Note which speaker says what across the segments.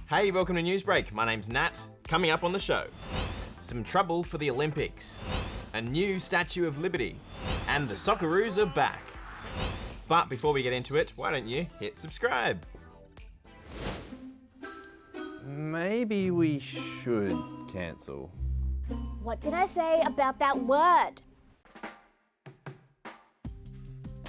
Speaker 1: Hey, welcome to Newsbreak. My name's Nat. Coming up on the show, some trouble for the Olympics, a new Statue of Liberty, and the Socceroos are back. But before we get into it, why don't you hit subscribe?
Speaker 2: Maybe we should cancel.
Speaker 3: What did I say about that word?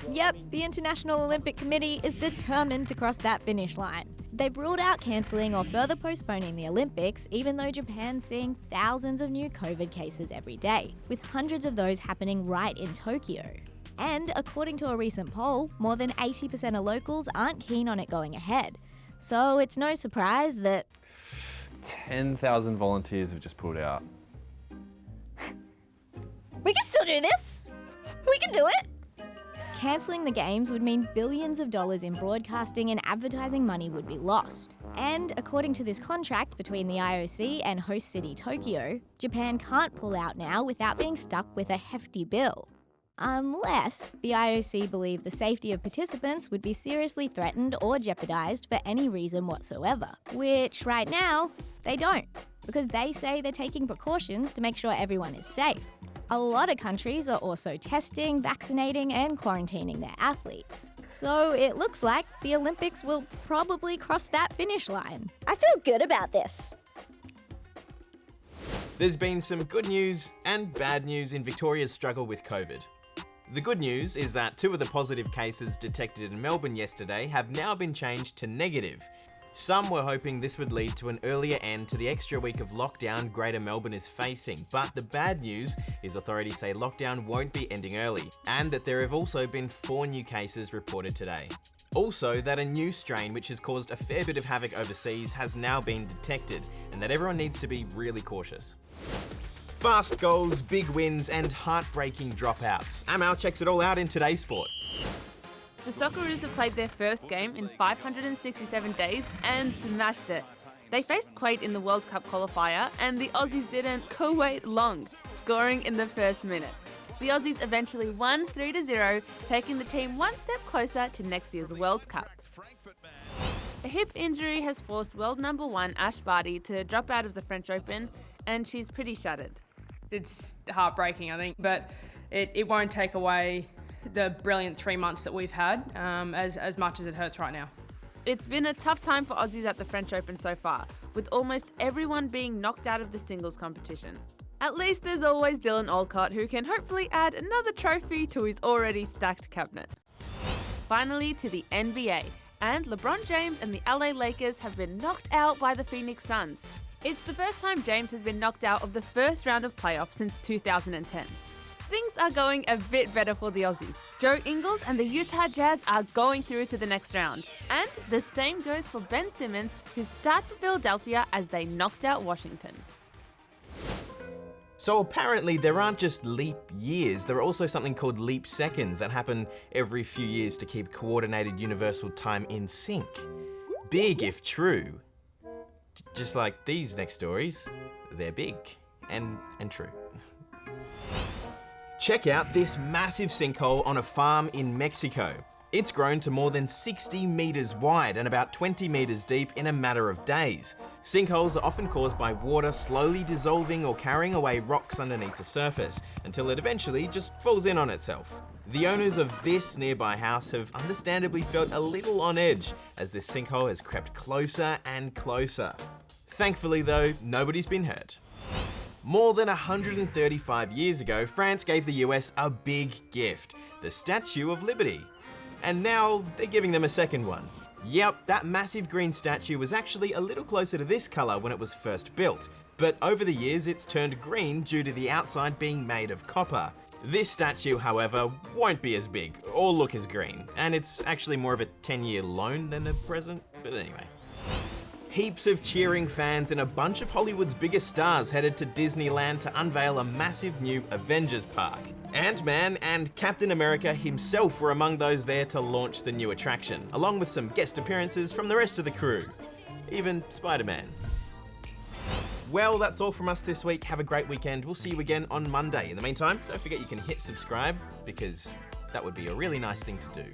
Speaker 4: Yep, the International Olympic Committee is determined to cross that finish line. They've ruled out cancelling or further postponing the Olympics, even though Japan's seeing thousands of new COVID cases every day, with hundreds of those happening right in Tokyo. And according to a recent poll, more than 80% of locals aren't keen on it going ahead. So it's no surprise that
Speaker 2: 10,000 volunteers have just pulled out.
Speaker 3: We can still do this. We can do it.
Speaker 4: cancelling the games would mean billions of dollars in broadcasting and advertising money would be lost. And according to this contract between the IOC and host city Tokyo, Japan can't pull out now without being stuck with a hefty bill. Unless the IOC believe the safety of participants would be seriously threatened or jeopardised for any reason whatsoever. Which right now, they don't, because they say they're taking precautions to make sure everyone is safe. A lot of countries are also testing, vaccinating and quarantining their athletes. So it looks like the Olympics will probably cross that finish line.
Speaker 3: I feel good about this.
Speaker 1: There's been some good news and bad news in Victoria's struggle with COVID. The good news is that 2 of the positive cases detected in Melbourne yesterday have now been changed to negative. Some were hoping this would lead to an earlier end to the extra week of lockdown Greater Melbourne is facing, but the bad news is authorities say lockdown won't be ending early, and that there have also been 4 new cases reported today. Also, that a new strain which has caused a fair bit of havoc overseas has now been detected, and that everyone needs to be really cautious. Fast goals, big wins, and heartbreaking dropouts. Amal checks it all out in today's sport.
Speaker 5: The Socceroos have played their first game in 567 days and smashed it. They faced Kuwait in the World Cup qualifier and the Aussies didn't wait long, scoring in the first minute. The Aussies eventually won 3-0, taking the team one step closer to next year's World Cup. A hip injury has forced world number 1 Ash Barty to drop out of the French Open, and she's pretty shattered.
Speaker 6: It's heartbreaking, I think, but it won't take away the brilliant 3 months that we've had, as much as it hurts right now.
Speaker 5: It's been a tough time for Aussies at the French Open so far, with almost everyone being knocked out of the singles competition. At least there's always Dylan Alcott, who can hopefully add another trophy to his already stacked cabinet. Finally to the NBA, and LeBron James and the LA Lakers have been knocked out by the Phoenix Suns. It's the first time James has been knocked out of the first round of playoffs since 2010. Things are going a bit better for the Aussies. Joe Ingles and the Utah Jazz are going through to the next round. And the same goes for Ben Simmons, who started for Philadelphia as they knocked out Washington.
Speaker 1: So apparently there aren't just leap years, there are also something called leap seconds that happen every few years to keep coordinated universal time in sync. Big if true. Just like these next stories, they're big and true. Check out this massive sinkhole on a farm in Mexico. It's grown to more than 60 meters wide and about 20 meters deep in a matter of days. Sinkholes are often caused by water slowly dissolving or carrying away rocks underneath the surface until it eventually just falls in on itself. The owners of this nearby house have understandably felt a little on edge as this sinkhole has crept closer and closer. Thankfully though, nobody's been hurt. More than 135 years ago, France gave the US a big gift, the Statue of Liberty. And now they're giving them a second one. Yep, that massive green statue was actually a little closer to this colour when it was first built, but over the years it's turned green due to the outside being made of copper. This statue, however, won't be as big or look as green, and it's actually more of a 10-year loan than a present, but anyway. Heaps of cheering fans and a bunch of Hollywood's biggest stars headed to Disneyland to unveil a massive new Avengers park. Ant-Man and Captain America himself were among those there to launch the new attraction, along with some guest appearances from the rest of the crew. Even Spider-Man. Well, that's all from us this week. Have a great weekend. We'll see you again on Monday. In the meantime, don't forget you can hit subscribe because that would be a really nice thing to do.